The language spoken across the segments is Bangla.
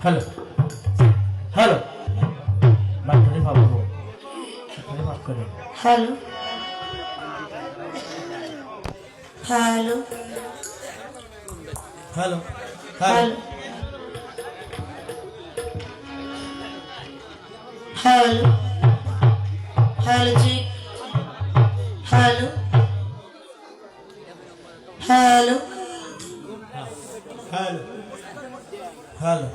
हेलो हेलो बात करें बाबू को बात करें hello hello hello hello hello hello जी हेलो हेलो हेलो हेलो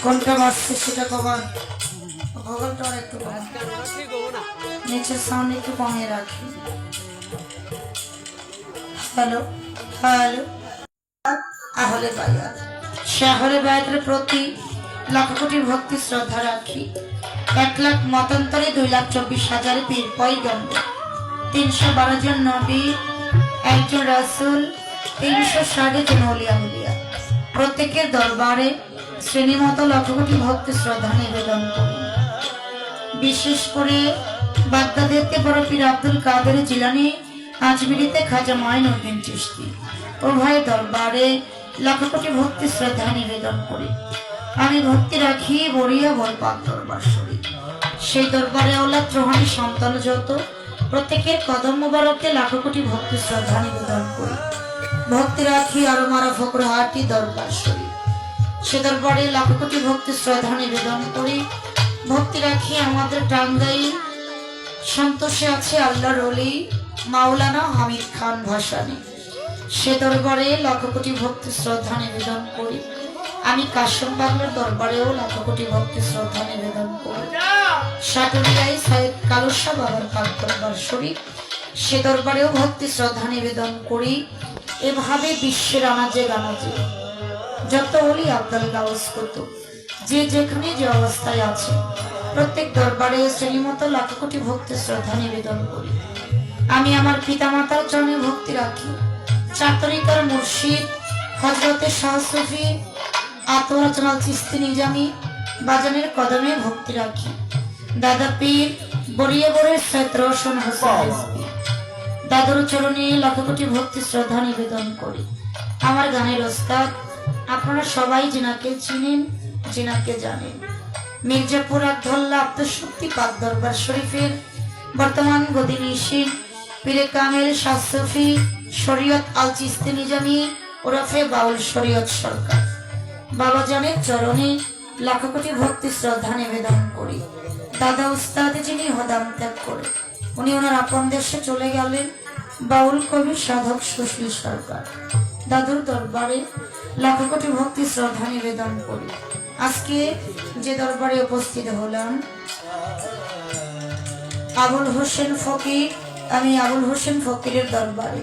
কোনটা বাজছে সেটা কমান ভোগালটা একটু নিচের সাউন্ড একটু কমিয়ে রাখি হ্যালো হ্যালো আহলে বায়াত শাহরে বায়াতের প্রতি লক্ষ কোটি ভক্তি শ্রদ্ধা রাখি 1,00,000 মতান্তরে 2,24,000 পীর পয়গম্বর 312 জন নবী একজন রাসূল 360 জন ওলিয়া মুলিয়া প্রত্যেকের দরবারে শ্রেণীমতো লক্ষ কোটি ভক্তি শ্রদ্ধা নিবেদন করি। বিশেষ করে বাগদাদেতে বড় পীর আব্দুল কাদের জিলানী, আজমিরিতে খাজা মাইনুদ্দিন চিশতি উভয় দরবারে লক্ষ কোটি ভক্তি শ্রদ্ধা নিবেদন করি। আমি ভক্তি রাখি বড়িয়া বরপাক দরবার শরীফ, সেই দরবারে আওলাদ রোহানি সন্তান যত প্রত্যেকের কদম মোবারকে লাখ কোটি ভক্তি শ্রদ্ধা নিবেদন করি। ভক্তি রাখি আরো মারা ফকরহাটি দরবার শরীফ, সে দরবারে লাখ কোটি ভক্তি শ্রদ্ধা নিবেদন করি। ভক্তি রাখি আমাদের টাঙ্গাইল সন্তোষে আছে আল্লাহর ওলি মাওলানা হামিদ খান ভাসানী, সে দরবারে লক্ষ কোটি ভক্তি শ্রদ্ধা নিবেদন করি। আমি কাশম বাংলার দরবারেও লক্ষ কোটি ভক্তি শ্রদ্ধা নিবেদন করি। সাটুরিয়ায় সৈয়দ কালুসা বাবার পাক দরবার শরীফ, সে দরবারেও ভক্তি শ্রদ্ধা নিবেদন করি। এভাবে বিশ্বের আনাজে গানাজে যত ওলি আব্দুল গাউস কুতুব যে যেখানে যে অবস্থায় আছে প্রত্যেক দরবারে শ্রেণীমতো লাখ কোটি ভক্তি শ্রদ্ধা নিবেদন করি। আমি আমার পিতামাতার চরণে ভক্তি রাখি। চাতরিকার মুর্শিদ হযরতে শাহ সুফি আতওয়ার জালাল চিশতি নিজামী বাজানের কদমে ভক্তি রাখি। দাদা পীর বরিয়াবরের সৈয়দ রওশন হোসেন রিজভী দাদুর চরণে লাখ কোটি ভক্তি শ্রদ্ধা নিবেদন করি। আমার গানের ওস্তাদ আপনারা সবাই যিনাকে চিনেন, যিনাকে জানেন, মির্জাপুর আব্দুল্লাহ আব্দুশক্তি পাক দরবার শরীফের বর্তমান গদিনিশীন পীরে কামেল শাহ সুফি শরীয়ত আল চিশতি নিজামী ওরফে বাউল শরীয়ত সরকার বাবাজানের চরণে লাখ কোটি ভক্তি শ্রদ্ধা নিবেদন করি। দাদা উস্তাদ যিনি হদাম ত্যাগ করে উনি ওনার আপন দেশে চলে গেলেন, বাউল কবি সাধক সুশীল সরকার, দাদুর দরবারে লাখ কোটি ভক্তি শ্রদ্ধা নিবেদন করি। আজকে যে দরবারে উপস্থিত হলাম আবুল হোসেন ফকির, আমি আবুল হোসেন ফকিরের দরবারে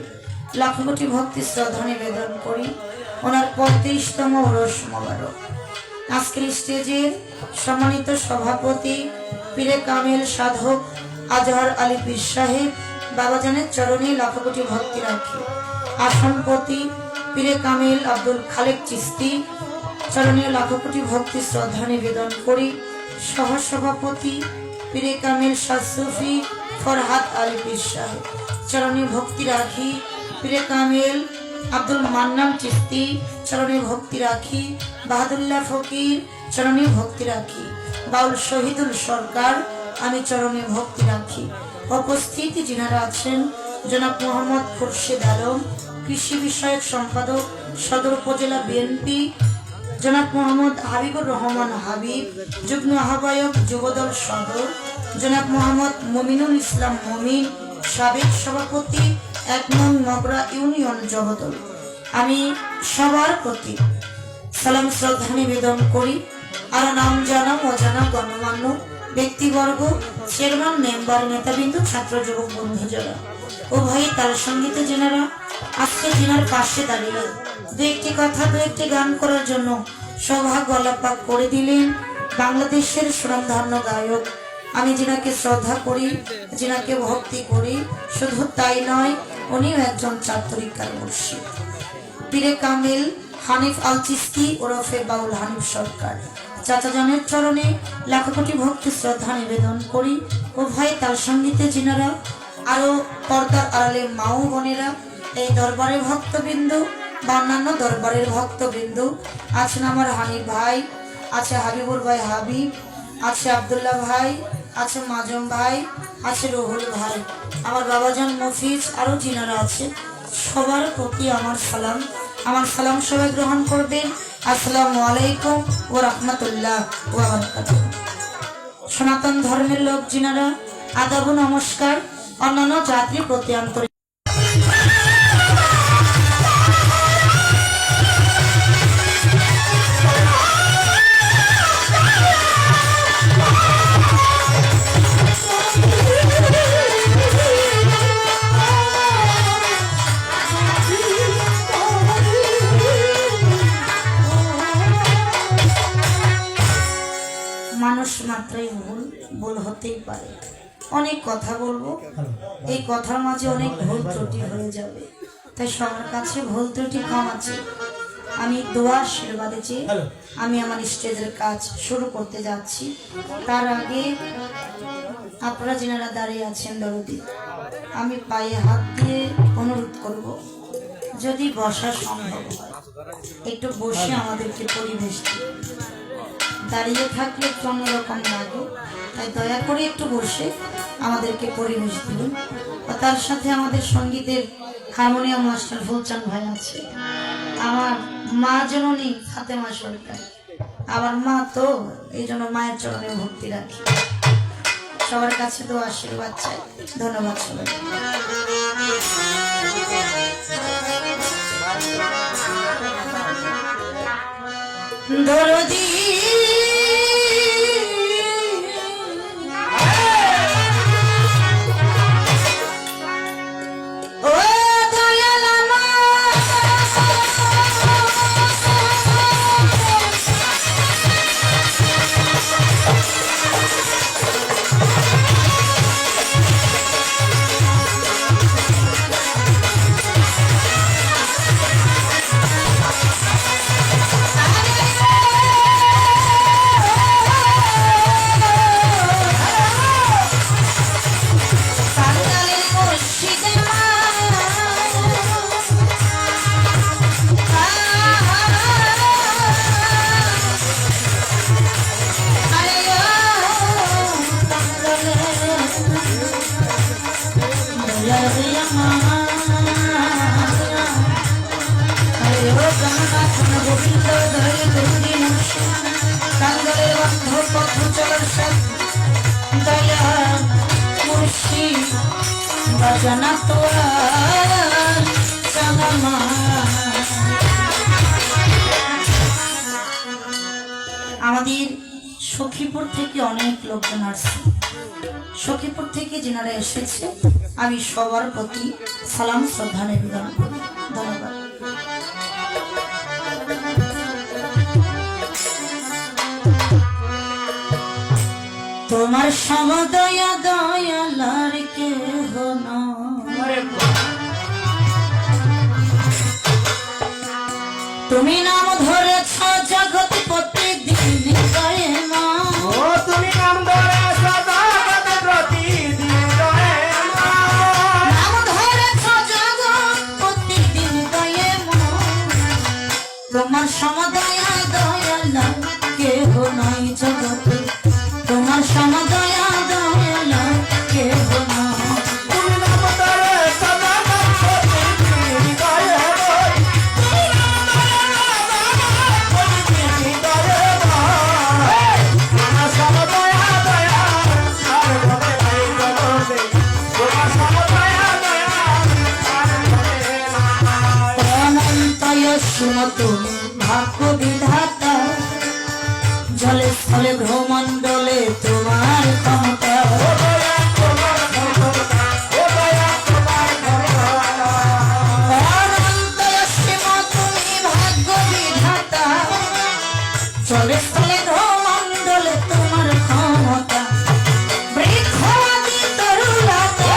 লাখ কোটি ভক্তি শ্রদ্ধা নিবেদন করি। ওনার 35তম ওরস মোবারক। আজকের স্টেজের সম্মানিত সভাপতি পীরে কামেল সাধক আজহার আলী পীর সাহেব বাবাজানের চরণে লাখ কোটি ভক্তি রাখি। আসনপতি পীরে কামেল আব্দুল খালেক চিশতি চরণে লাখ কোটি ভক্তি শ্রদ্ধা নিবেদন করি সহসভাপতি পীরে কামিল শাহ সুফি ফরহাদ আলী পীর সাহেব চরণে ভক্তি রাখি পীরে কামিল আব্দুল মান্নান চিস্তি চরণে ভক্তি রাখি বাহাদুল্লাহ ফকির চরণে ভক্তি রাখি বাউল শহীদুল সরকার আমি চরণে ভক্তি রাখি উপস্থিত যিনারা আছেন জনাব মোহাম্মদ খুরশিদ আলম কৃষি বিষয়ক সম্পাদক সদর উপজেলা বিএনপি জনাব মোহাম্মদ হাবিবুর রহমান হাবিব যুগ্ম আহ্বায়ক যুবদল সদর জনাব মোহাম্মদ মমিনুল ইসলাম মমিন সাবেক সভাপতি 1 নং মগরা ইউনিয়ন যুবদল আমি সবার প্রতি সালাম শ্রদ্ধা নিবেদন করি আর নাম জানা অজানা গণ্যমান্য ব্যক্তিবর্গ চেয়ারম্যান মেম্বার নেতাবিন্দু ছাত্র যুবক বন্ধু যারা উভয়ই তার সঙ্গীতে যেনারা আজকে যিনার পাশে দাঁড়িয়ে দু একটি কথা দু একটি গান করার জন্য সৌভাগ্য আল্লাপাক করে দিলেন বাংলাদেশের সুনামধন্য গায়ক আমি যিনাকে শ্রদ্ধা করি যিনাকে ভক্তি করি শুধু তাই নয় উনিও একজন চাতুরিকার মুর্শিদ পীরে কামিল হানিফ আল চিস্তি ওরফে বাউল হানিফ সরকার চাচা জানের চরণে লাখ কোটি ভক্তি শ্রদ্ধা নিবেদন করি উভয় তার সঙ্গীতে যিনারা আরো পর্দার আড়ালে মা ও বোনেরা এই দরবারের ভক্তবৃন্দ বা অন্যান্য দরবারের ভক্তবৃন্দ আছেন আমার হানিফ ভাই আছে হাবিবুর ভাই হাবিব আছে আব্দুল্লাহ ভাই আছে মাজম ভাই আছে রুহুল ভাই আমার বাবাজান মফিজ আরো যিনারা আছে সবার প্রতি আমার সালাম সবাই গ্রহণ করবেন আসসালামু আলাইকুম ওয়া রাহমাতুল্লাহ ওয়া বারাকাতুহু সনাতন ধর্মের লোক যিনারা আদাব নমস্কার অন্যান্য জাতির প্রতি আন্তরিক মানুষ মাত্রই ভুল হতেই পারে অনেক কথা বলবো এই কথার মাঝে অনেক ভুল ত্রুটি হয়ে যাবে তাই সবার কাছে ভুল ত্রুটি কম আছে আমি দোয়া আশীর্বাদে চেয়ে আমি আমার স্টেজের কাজ শুরু করতে যাচ্ছি তার আগে আপনারা যিনারা দাঁড়িয়ে আছেন দরদি আমি পায়ে হাত দিয়ে অনুরোধ করব যদি বসা সম্ভব হয় একটু বসে আমাদেরকে পরিবেশ দিন দাঁড়িয়ে থাকলে একটু অন্যরকম লাগে তাই দয়া করে একটু বসে আমাদেরকে পরিবেশ দিন তার সাথে আমাদের সঙ্গীতের হারমোনিয়াম মাস্টার ফুলচান ভাই আছে আমার মা জননী ফাতেমা সরকার আমার মা তো এই জন্য মায়ের চরণে ভক্তি রাখি সবার কাছে তো আশীর্বাদ চাই ধন্যবাদ সবাই দরদি আমাদের সখীপুর থেকে অনেক লোকজন আসছে সখীপুর থেকে যিনারা এসেছে আমি সবার প্রতি সালাম শ্রদ্ধা নিবেদন করি ধন্যবাদ তোমার সমদয়া দয়ালার কেহ নয় তুমি নাম ধরেছ জগ দয়ালা কেহ নাই জগতে তোমার সম দয়া দয়ালা কেহ নাই তুমি নাম ধরে সদা নাম করতে হৃদয়ে রই তুমি নাম ধরে হৃদয়ে রই তোমার সমদয়া দয়া আর ভবে নাই জগতে তোমার সমদয়া দয়া আর ভবে নাই অনন্তয় সুমত ভাগ্য বিধাতা জলে স্থলে ভ্রমণ্ডলে তোমার ক্ষমতা ও দয়া তোমার ক্ষমতা ও দয়া তোমার ক্ষমতা অনন্তয় সুমত তুমি ভাগ্য বিধাতা জলে স্থলে ভ্রমণ্ডলে তোমার ক্ষমতা বৃক্ষ আদি তরুলতা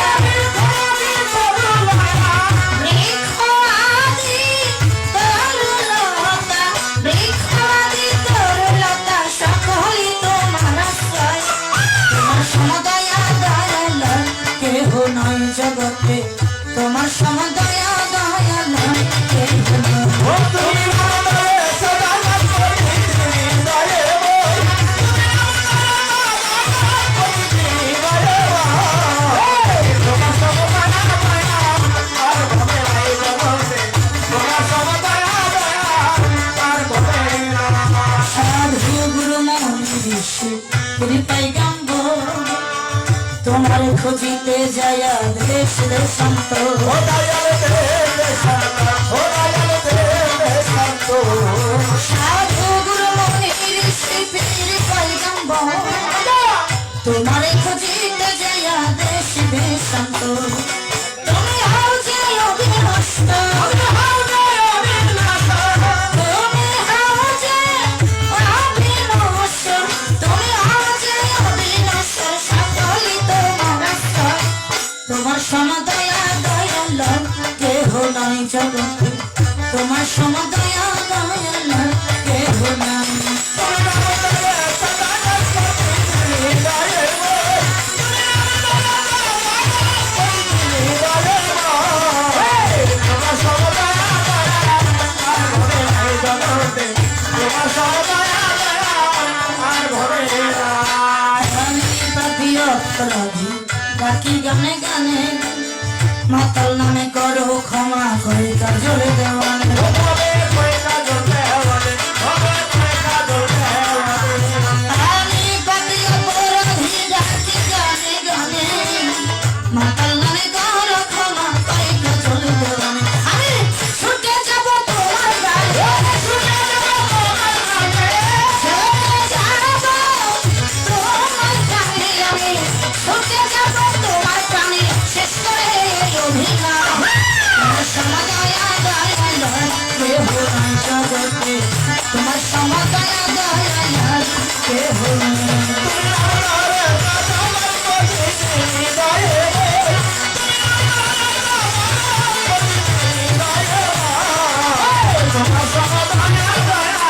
বৃক্ষ আদি তরুলতা বৃক্ষ আদি তরুলতা সকলই তোমার আশ্রয় তোমার সমদয়া দয়ালা কেহ নয় জগতে তোমার সমদয়া দয়ালা কেহ নয় ও তুমি নাম ধরে সদা নাম করতে হৃদয়ে রই তুমি নাম করতে হৃদয়ে রই তোমার সমদয়া দয়া আর ভবে নাই জগতে তোমার সমদয়া দয়া আর ভবে নাই সাধু গুরু মনি ঋষি কৃপাই গাম্ব তোমার খুঁজিতে যায়া দেশ দেশান্ত ও দয়াল দেবে শান্ত ও দয়াল দেবে শান্ত সাধু গুরু মনি ঋষি কৃপাই গাম্ব তোমার খুঁজিতে যায়া দেশ দেশান্ত তুমি হও যে অবিনষ্ট তুমি হও যে অবিনষ্ট তুমি হও যে অবিনষ্ট তুমি হও যে অবিনষ্ট সকলই তোমার আশ্রয় তোমার সমদয়া দয়ালা কেহ নাই জগতে তোমার সমদয়া দয়ালা কেহ নাই তুমি নাম ধরে সদা নাম করতে হৃদয়ে রই তুমি নাম ধরে হৃদয়ে রই তোমার সমদয়া দয়া আর ভবে নাই জগতে তোমার সমদয়া দয়া আর ভবে নাই আমি পাপি অপরাধী বাকি গানে গানে মাতাল নামে করো ক্ষমা করে কাজল দেওয়ানে ভবে কই কাজল দেওয়ানে ভবে কই কাজল দেওয়ানে আমি পাপি অপরাধী বাকি গানে গানে মাতাল নামে করো ক্ষমা করে কাজল দেওয়ানে আমি ছুটে যাব তোমার গায়ে ছুটে যাব তোমার গায়ে ছুটে যাব তোমার গায়ে আমি ছুটে যাব তোমার প্রাণে শেষ করে এই অভিনয় তোমার সমদয়া দয়ালা কেহ নাই জগতে তোমার সমদয়া দয়ালা কেহ নাই তুমি নাম ধরে সদা নাম করতে হৃদয়ে রই তোমার সমদয়া দয়া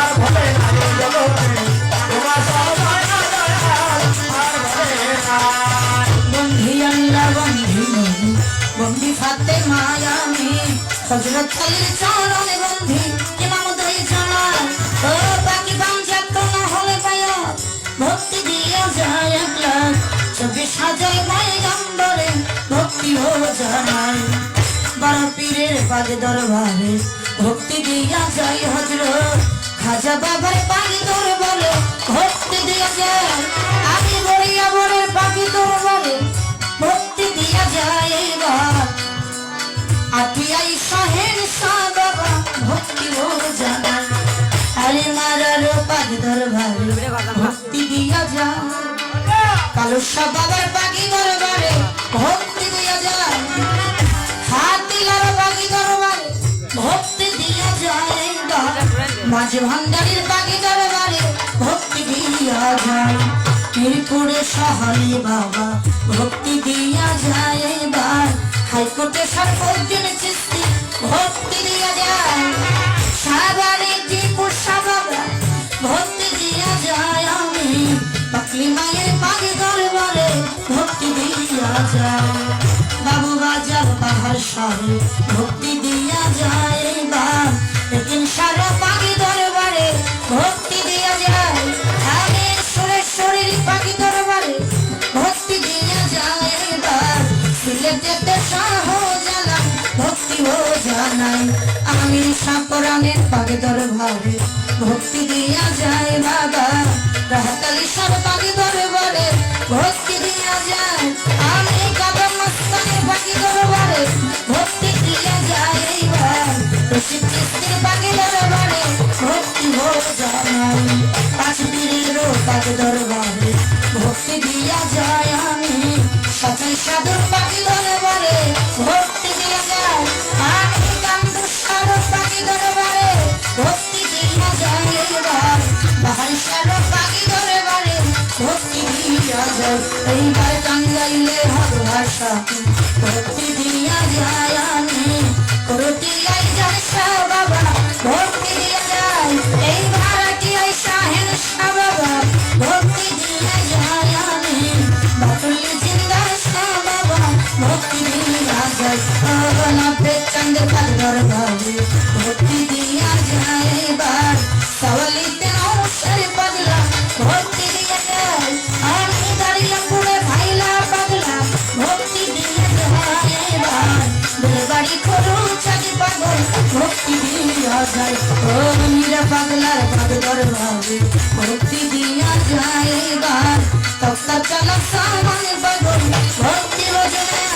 আর ভবে নাই জগতে তোমার সমদয়া দয়া আর ভবে নাই বন্ধি আল্লাহ বন্ধি নবী বন্ধি ফাতে মায়ামি হযরত আলীর চরণে বন্ধি ইমাম দই জানার ও বাকি বাঞ্ছাত না হলে পায়া ভক্তি দিয়া যায় 1,24,000 পয়গম্বরে ভক্তি ও জানাই বড় পীরের পাগে দরবারে ভক্তি দিয়া যায় হযরত খাজা বাবার পাগে দরবারে ভক্তি দিয়া যায় আমি বড়িয়া বড়ের পাগে দরবারে ভক্তি দিয়া যায় এবার আটিয়াই শাহের শাহ বাবা ভক্তি ও জানাই আরে মারার পাগে দরবারে ভক্তি দিয়া যায় কালো শাহ বাবার পাগে দরবারে ভক্তি দিয়া যায় হাতিলার পাগে দরবারে ভক্তি দিয়া যায় এবার মাঝে ভান্ডারের পাগে দরবারে ভক্তি দিয়া যায় মিরপুরে সহালি বাবা ভক্তি দিয়া যায় এবার হাইকোর্টে সর্বদিন চিস্তি ভক্তি দিয়া যায় সাবারে টিপু বাবা ভক্তি দিয়া যায় আমি পাকলি মায়ের পাগে দরবারে ভক্তি দিয়া যায় বাবু বাজার পাহাড় সারে ভক্তি দিয়া যায় এবার লেকিন সারা পাগে দরবারে পীর সাপরানের পাগে দরবারে ভক্তি দিয়া যায় বাবা, রাহাতালি সব পাগে দরবারে ভক্তি দিয়া যায়, আমি কদম মস্তানের পাগে দরবারে ভক্তি দিয়া যায় এইবার, রশিদ চিশতির পাগে দরবারে ভক্তি হো জানাই, পাঁচ পীরেরও পাগে দরবারে ভক্তি দিয়া যায় আমি, সাথী সাধুর পাগে দরবারে ভক্তি দিয়া যায়, আমি কান্দুসার পাগে দরবারে ভক্তি দিয়া যায় এইবার, বাহারি সার পাগে দরবারে ভক্তি দিয়া যায়, এইবার কাঙ্গাইলে হবে ভাষা ভক্তি দিয়া যায় আমি, করতিয়াই যায় শাহ বাবা ভক্তি দিয়া যায়, এইবার আটিয়াই শাহেন শাহ বাবা ভক্তি দিয়া যায় আমি, বাটুলি জিন্দা শাহ বাবা ভক্তি দিয়া যায়, নব্বে চাঁদের পাগ দরবারে ভক্তি দিয়া যায় এইবার, সওয়ালিতে নৌশের পাগলা ভক্তি দিয়া যায়, আমি দাঁড়িয়ে পুরে ভাইলা পাগলা ভক্তি দিয়া যায় এইবার, বেলবাড়ি করু চাঁদি পাগল ভক্তি দিয়া যায়, ও মীরা পাগলার পাগ দরবারে ভক্তি দিয়া যায় এইবার, তক্তা চালক সামান পাগল ভক্তি রোজনায়,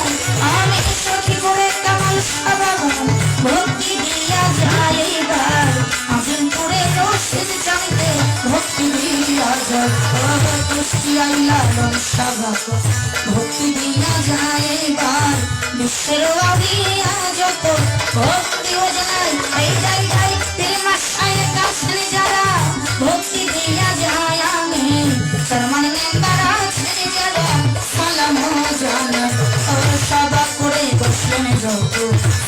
আমি সখী করে কামাল সাবাগান ভক্তি দিয়া যায় এইবার, আজিম করে রশিদ চাঁদে ভক্তি দিয়া যায়, কুষ্টিয়াই লালন সাবাক ভক্তি দিয়া যায় এইবার, বিশ্বের আউলিয়া যত ভক্তি রোজনায়, এই যাই যাই পীর মাশায়েখ কাছে যারা ভক্তি দিয়া যায় আমি, শর্মান মেম্বার আছেন যারা সালাম জানায়, সবা করে বসলেন যত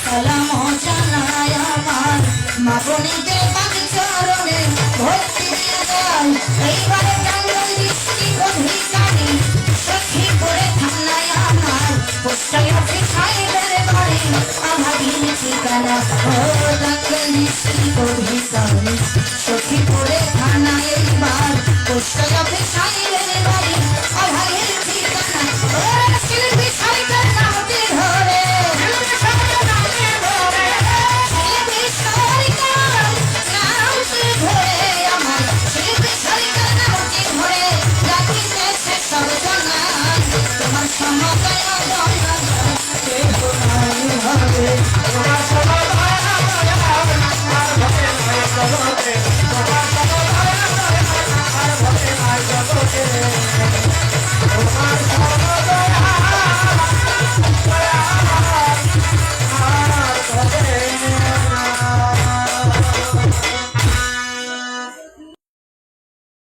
সালাম জানায় আমার, মা বোনেদের পাগ চরণে ভক্তি দিয়া যায়, এইবারে টাঙ্গাইল ডিস্ট্রিক্ট অধিকারী সখী করে থানায় আমার, পোস্টাল অফিস সাহেবের বাড়ি আমাদের ঠিকানা, ও টাঙ্গাইল ডিস্ট্রিক্ট অধিকারী সখী করে থানায় এইবার, পোস্টাল অফিস সাহেবের বাড়ি আমাদের ঠিকানা, ও শিল্পী সাহিত্যের নামটি ধরে শিল্পী সাহিত্যের নামটি ধরে শিল্পী সাহিত্যের নামটি ধরে আমার, শিল্পী সাহিত্যের নামটি ধরে ডাকিতেছে সব জানাই, তোমার সমকায় দয়া কেহ নাই হবে, তোমার